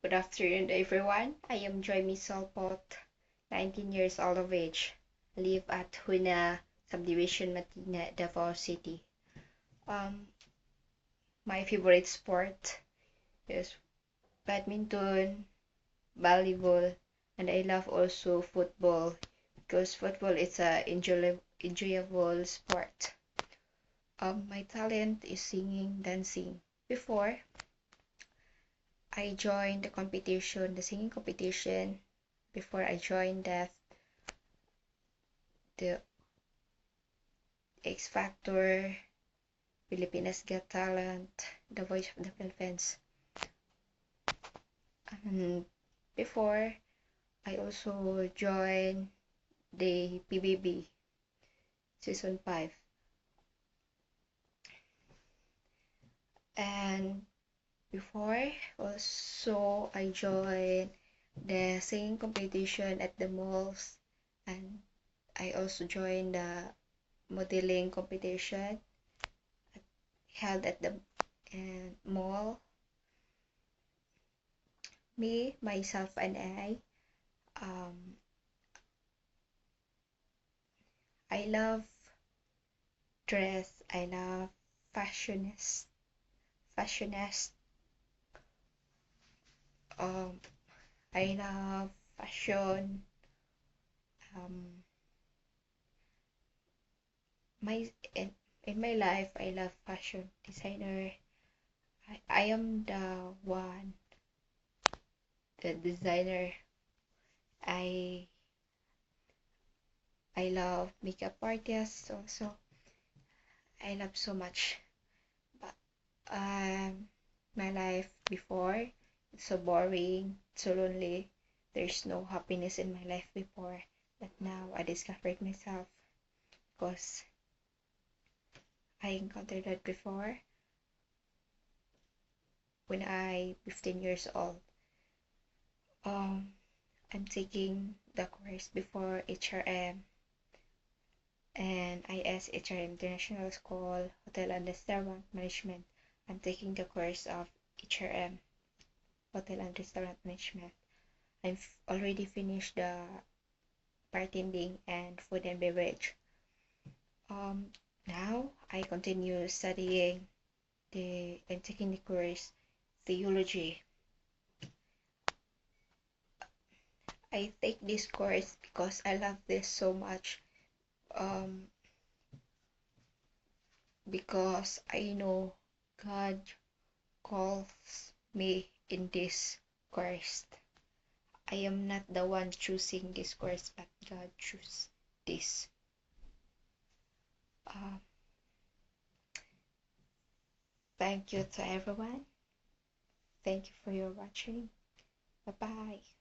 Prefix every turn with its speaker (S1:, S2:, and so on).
S1: Good afternoon, everyone. I am Joy Misalpot, 19 years old of age. Live at Huna Subdivision, Matina, Davao City. Um, my favorite sport is badminton, volleyball, and I love also football because football is a enjoyable sport. My talent is singing, dancing. Before I joined the singing competition. Before I joined that, the X Factor, Pilipinas Got Talent, The Voice of the Philippines. Before, I also joined the PBB Season 5. And before, also, I joined the singing competition at the malls. And I also joined the modeling competition held at the mall. Me, myself, and I love dress. I love fashionist. Um, I love fashion. Um, my in my life, I love fashion designer. I am the designer. I I love makeup artists also. I love so much. But my life before, it's so boring, so lonely. There's no happiness in my life before. But now I discovered myself because I encountered that before when I 15 years old. I'm taking the course before HRM and IS HRM International School Hotel and Restaurant Management. I'm taking the course of HRM Hotel and Restaurant Management. I've already finished the bartending and food and beverage. Now I continue studying I'm taking the course theology. I take this course because I love this so much. Because I know God calls me in this course. I am not the one choosing this course, but God chose this. Thank you to everyone. Thank you for your watching. Bye bye.